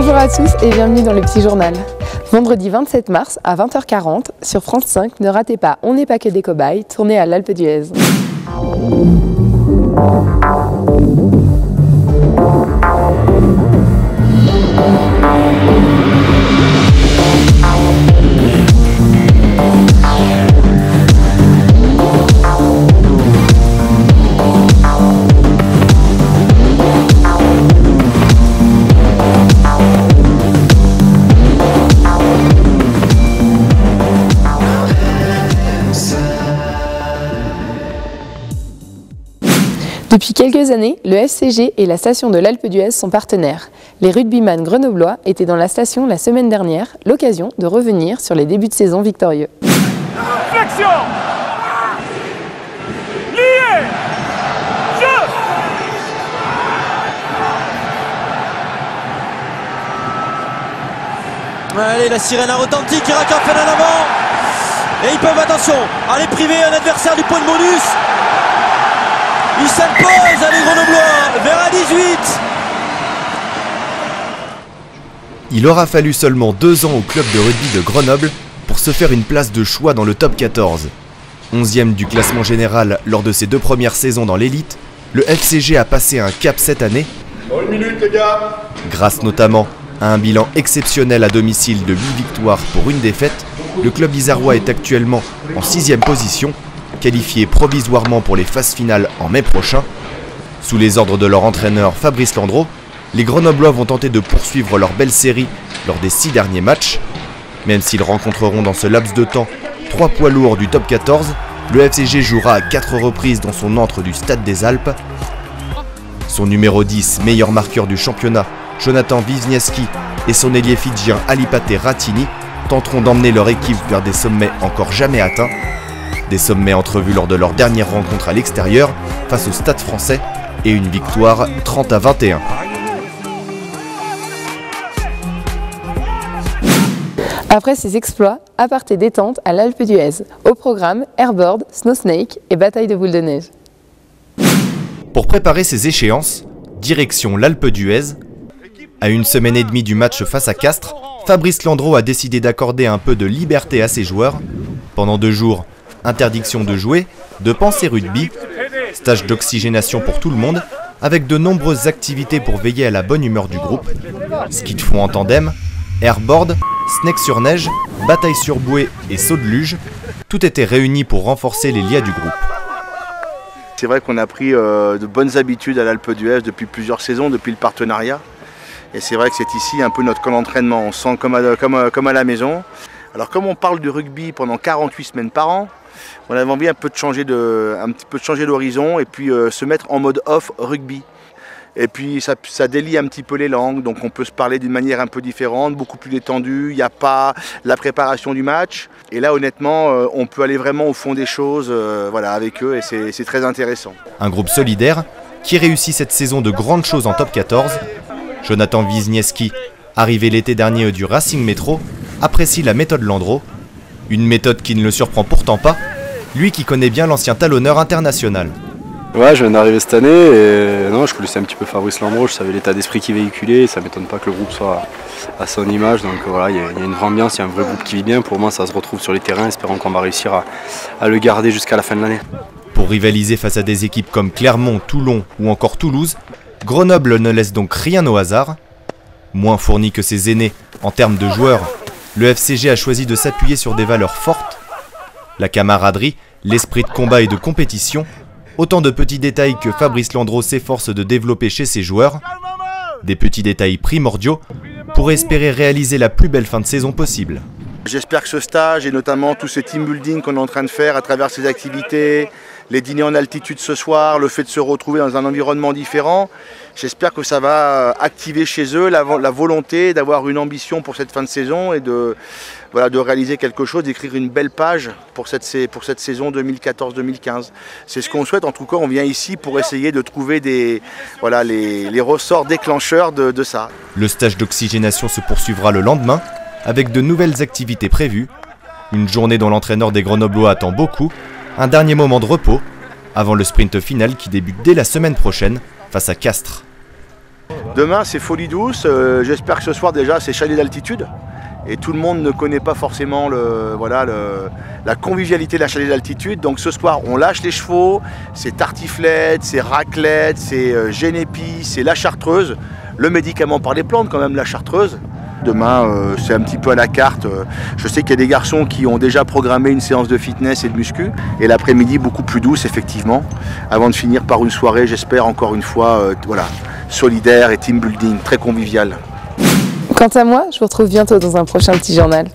Bonjour à tous et bienvenue dans le petit journal. Vendredi 27 mars à 20h40 sur France 5, ne ratez pas On n'est pas que des cobayes, tourné à l'Alpe d'Huez. Depuis quelques années, le FCG et la station de l'Alpe d'Huez sont partenaires. Les rugbyman grenoblois étaient dans la station la semaine dernière, l'occasion de revenir sur les débuts de saison victorieux. Flexion, lié, jeu. Allez, la sirène a retenti, Irak en peine en avant. Et ils peuvent, attention, aller priver un adversaire du point de bonus. Ils s'imposent, les Grenoblois, vers la 18. Il aura fallu seulement 2 ans au club de rugby de Grenoble pour se faire une place de choix dans le top 14. 11e du classement général lors de ses 2 premières saisons dans l'élite, le FCG a passé un cap cette année, Les gars. grâce notamment à un bilan exceptionnel à domicile de 8 victoires pour 1 défaite. Le club isérois est actuellement en 6e position, qualifié provisoirement pour les phases finales en mai prochain. Sous les ordres de leur entraîneur Fabrice Landreau, les Grenoblois vont tenter de poursuivre leur belle série lors des 6 derniers matchs. Même s'ils rencontreront dans ce laps de temps 3 poids lourds du top 14, le FCG jouera à 4 reprises dans son antre du Stade des Alpes. Son numéro 10, meilleur marqueur du championnat, Jonathan Wisniewski, et son ailier fidjien Alipate Ratini tenteront d'emmener leur équipe vers des sommets encore jamais atteints. Des sommets entrevus lors de leur dernière rencontre à l'extérieur face au Stade français et une victoire 30-21. Après ces exploits, aparté détente à l'Alpe d'Huez. Au programme, airboard, snow snake et bataille de boules de neige. Pour préparer ces échéances, direction l'Alpe d'Huez. À 1 semaine et demie du match face à Castres, Fabrice Landreau a décidé d'accorder un peu de liberté à ses joueurs. Pendant 2 jours, interdiction de jouer, de penser rugby, stage d'oxygénation pour tout le monde, avec de nombreuses activités pour veiller à la bonne humeur du groupe. Ski de fond en tandem, airboard, snake sur neige, bataille sur bouée et saut de luge, tout était réuni pour renforcer les liens du groupe. C'est vrai qu'on a pris de bonnes habitudes à l'Alpe d'Huez depuis plusieurs saisons, depuis le partenariat. Et c'est vrai que c'est ici un peu notre camp d'entraînement, on se sent comme à la maison. Alors comme on parle de rugby pendant 48 semaines par an, on avait envie un petit peu de changer d'horizon et puis se mettre en mode off rugby. Et puis ça délie un petit peu les langues, donc on peut se parler d'une manière un peu différente, beaucoup plus détendue, il n'y a pas la préparation du match. Et là honnêtement, on peut aller vraiment au fond des choses voilà, avec eux et c'est très intéressant. Un groupe solidaire qui réussit cette saison de grandes choses en top 14. Jonathan Wisniewski, arrivé l'été dernier du Racing Métro, apprécie la méthode Landreau. Une méthode qui ne le surprend pourtant pas, lui qui connaît bien l'ancien talonneur international. Ouais, je viens d'arriver cette année et non, je connaissais un petit peu Fabrice Landreau, je savais l'état d'esprit qu'il véhiculait, et ça ne m'étonne pas que le groupe soit à son image. Donc voilà, il y a une vraie ambiance, il y a un vrai groupe qui vit bien. Pour moi, ça se retrouve sur les terrains, espérons qu'on va réussir à le garder jusqu'à la fin de l'année. Pour rivaliser face à des équipes comme Clermont, Toulon ou encore Toulouse, Grenoble ne laisse donc rien au hasard. Moins fourni que ses aînés en termes de joueurs, le FCG a choisi de s'appuyer sur des valeurs fortes. La camaraderie, l'esprit de combat et de compétition, autant de petits détails que Fabrice Landreau s'efforce de développer chez ses joueurs. Des petits détails primordiaux pour espérer réaliser la plus belle fin de saison possible. J'espère que ce stage et notamment tout ce team building qu'on est en train de faire à travers ces activités, les dîners en altitude ce soir, le fait de se retrouver dans un environnement différent, j'espère que ça va activer chez eux la volonté d'avoir une ambition pour cette fin de saison et de réaliser quelque chose, d'écrire une belle page pour cette saison 2014-2015. C'est ce qu'on souhaite, en tout cas on vient ici pour essayer de trouver les ressorts déclencheurs de ça. Le stage d'oxygénation se poursuivra le lendemain avec de nouvelles activités prévues, une journée dont l'entraîneur des Grenoblois attend beaucoup, un dernier moment de repos, avant le sprint final qui débute dès la semaine prochaine face à Castres. Demain c'est folie douce, j'espère que ce soir déjà c'est chalet d'altitude. Et tout le monde ne connaît pas forcément la convivialité de la chalet d'altitude. Donc ce soir on lâche les chevaux, c'est tartiflette, c'est raclette, c'est génépi, c'est la chartreuse. Le médicament par les plantes quand même, la chartreuse. Demain, c'est un petit peu à la carte. Je sais qu'il y a des garçons qui ont déjà programmé une séance de fitness et de muscu. Et l'après-midi, beaucoup plus douce, effectivement. Avant de finir par une soirée, j'espère, encore une fois, solidaire et team building, très convivial. Quant à moi, je vous retrouve bientôt dans un prochain petit journal.